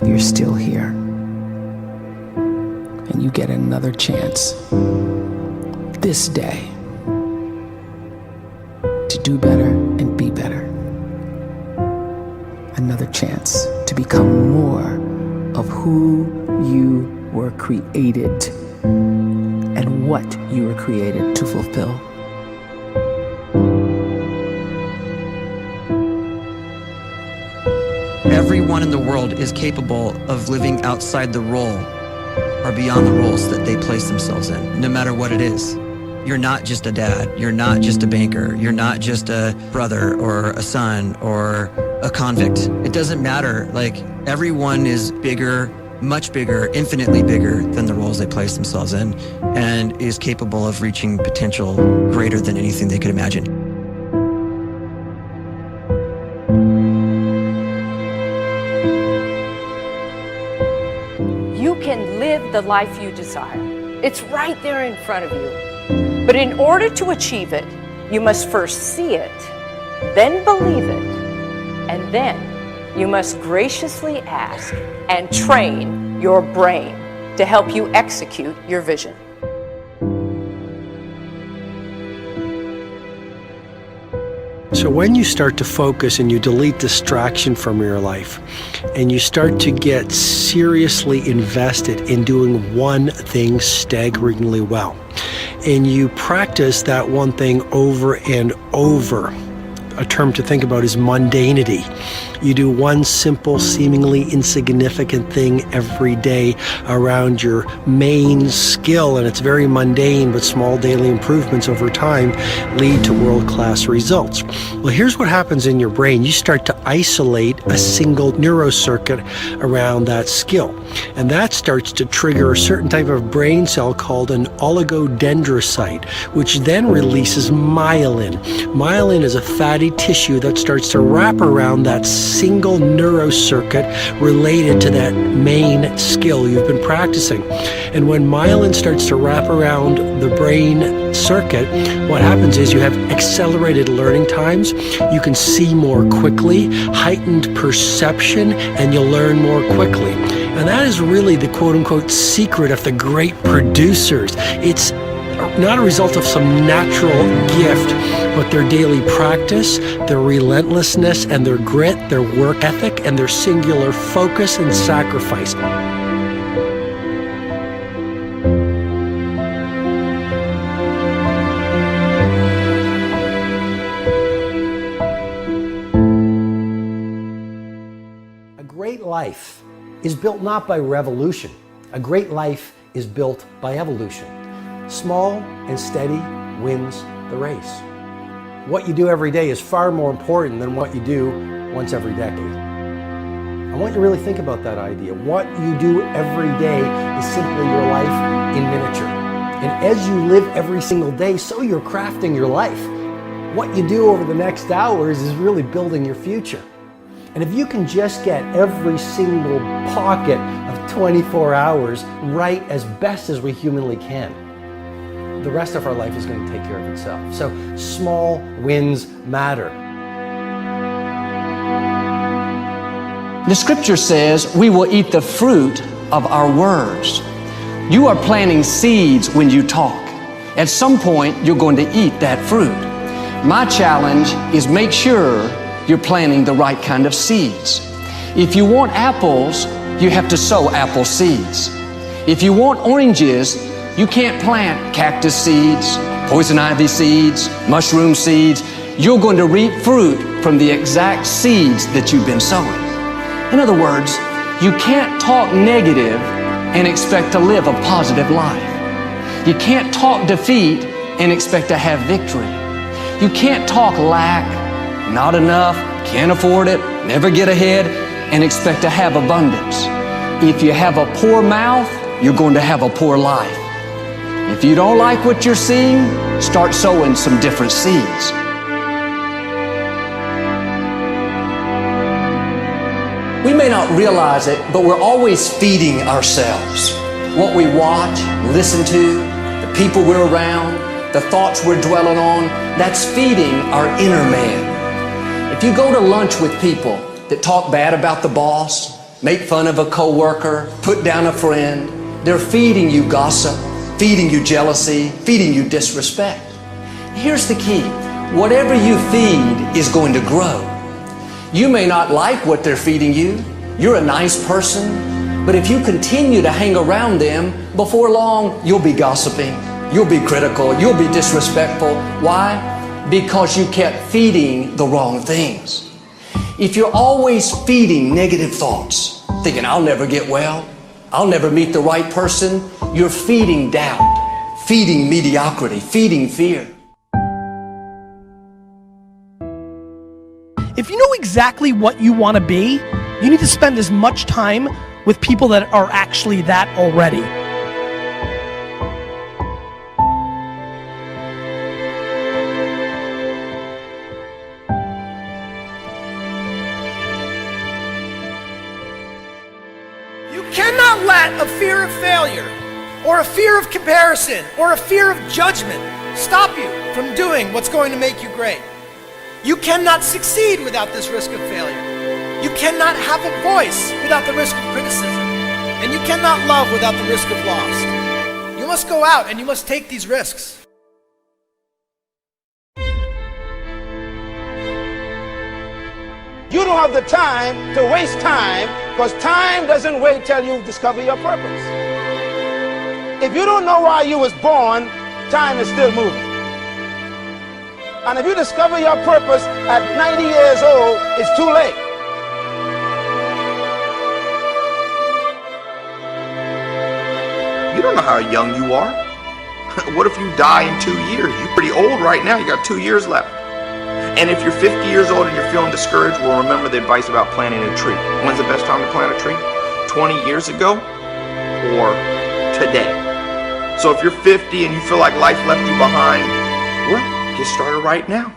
you're still here. And you get another chance this day to do better and be better. Another chance to become more of who you were created and what you were created to fulfill. Everyone in the world is capable of living outside the role or beyond the roles that they place themselves in, no matter what it is. You're not just a dad, you're not just a banker, you're not just a brother or a son or a convict. It doesn't matter. Like, everyone is bigger, much bigger, infinitely bigger than the roles they place themselves in, and is capable of reaching potential greater than anything they could imagine. You can live the life you desire. It's right there in front of you. But in order to achieve it, you must first see it, then believe it, and then you must graciously ask and train your brain to help you execute your vision. So when you start to focus and you delete distraction from your life, and you start to get seriously invested in doing one thing staggeringly well, and you practice that one thing over and over, a term to think about is mundanity. You do one simple, seemingly insignificant thing every day around your main skill, and it's very mundane, but small daily improvements over time lead to world-class results. Well, here's what happens in your brain. You start to isolate a single neurocircuit around that skill, and that starts to trigger a certain type of brain cell called an oligodendrocyte, which then releases myelin. Myelin is a fatty tissue that starts to wrap around that single neurocircuit related to that main skill you've been practicing. And when myelin starts to wrap around the brain circuit, what happens is you have accelerated learning times, you can see more quickly, heightened perception, and you'll learn more quickly. And that is really the quote-unquote secret of the great producers. It's not a result of some natural gift, but their daily practice, their relentlessness and their grit, their work ethic, and their singular focus and sacrifice. A great life is built not by revolution. A great life is built by evolution. Small and steady wins the race. What you do every day is far more important than what you do once every decade. I want you to really think about that idea. What you do every day is simply your life in miniature. And as you live every single day, so you're crafting your life. What you do over the next hours is really building your future. And if you can just get every single pocket of 24 hours right as best as we humanly can, the rest of our life is going to take care of itself. So small wins matter. The scripture says we will eat the fruit of our words. You are planting seeds when you talk. At some point, you're going to eat that fruit. My challenge is make sure you're planting the right kind of seeds. If you want apples, you have to sow apple seeds. If you want oranges, you can't plant cactus seeds, poison ivy seeds, mushroom seeds. You're going to reap fruit from the exact seeds that you've been sowing. In other words, you can't talk negative and expect to live a positive life. You can't talk defeat and expect to have victory. You can't talk lack, not enough, can't afford it, never get ahead, and expect to have abundance. If you have a poor mouth, you're going to have a poor life. If you don't like what you're seeing, start sowing some different seeds. We may not realize it, but we're always feeding ourselves. What we watch, listen to, the people we're around, the thoughts we're dwelling on, that's feeding our inner man. If you go to lunch with people that talk bad about the boss, make fun of a coworker, put down a friend. They're feeding you gossip, feeding you jealousy, feeding you disrespect. Here's the key. Whatever you feed is going to grow. You may not like what they're feeding you. You're a nice person, but if you continue to hang around them, before long, you'll be gossiping, you'll be critical, you'll be disrespectful. Why? Because you kept feeding the wrong things. If you're always feeding negative thoughts, thinking, I'll never get well, I'll never meet the right person, you're feeding doubt, feeding mediocrity, feeding fear. If you know exactly what you want to be, you need to spend as much time with people that are actually that already. You cannot let a fear of failure, or a fear of comparison, or a fear of judgment stop you from doing what's going to make you great. You cannot succeed without this risk of failure. You cannot have a voice without the risk of criticism. And you cannot love without the risk of loss. You must go out and you must take these risks. You don't have the time to waste time, because time doesn't wait till you discover your purpose. If you don't know why you was born, time is still moving. And if you discover your purpose at 90 years old, it's too late. You don't know how young you are. What if you die in 2 years? You're pretty old right now. You got 2 years left. And if you're 50 years old and you're feeling discouraged, well, remember the advice about planting a tree. When's the best time to plant a tree? 20 years ago or today? So if you're 50 and you feel like life left you behind, well, get started right now.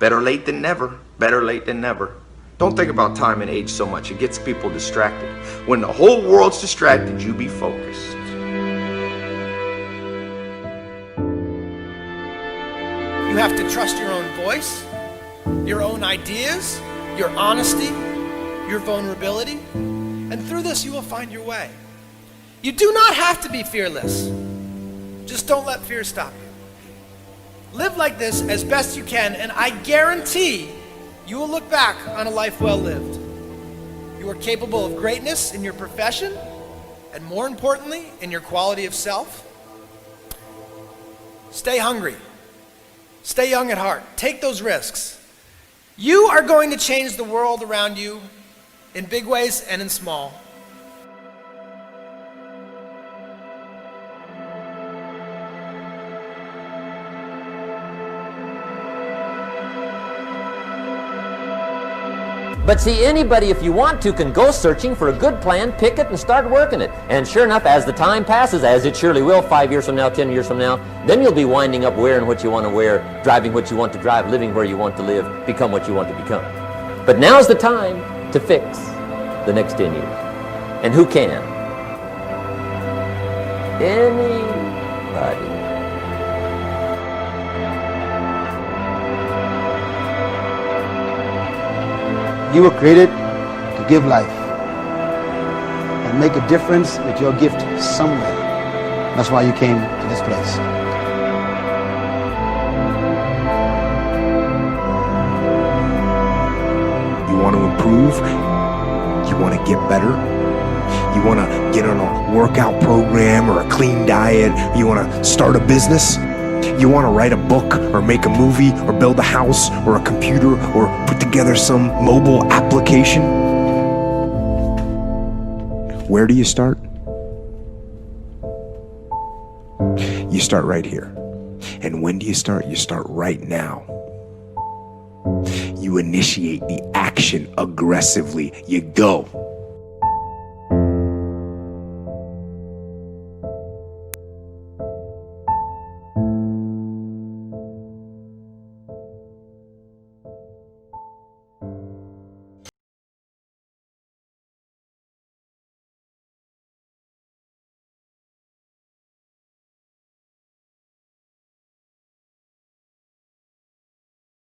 Better late than never. Better late than never. Don't think about time and age so much. It gets people distracted. When the whole world's distracted, you be focused. You have to trust your own voice, your own ideas, your honesty, your vulnerability, and through this you will find your way. You do not have to be fearless. Just don't let fear stop you. Live like this as best you can, and I guarantee you will look back on a life well lived. You are capable of greatness in your profession, and more importantly, in your quality of self. Stay hungry. Stay young at heart. Take those risks. You are going to change the world around you in big ways and in small. But see, anybody, if you want to, can go searching for a good plan, pick it, and start working it. And sure enough, as the time passes, as it surely will 5 years from now, 10 years from now, then you'll be winding up wearing what you want to wear, driving what you want to drive, living where you want to live, become what you want to become. But now's the time to fix the next 10 years. And who can? Anybody. You were created to give life and make a difference with your gift somewhere. That's why you came to this place. You want to improve? You want to get better? You want to get on a workout program or a clean diet? You want to start a business? You want to write a book or make a movie or build a house or a computer or put together some mobile application? Where do you start? You start right here. And when do you start? You start right now. You initiate the action aggressively. You go.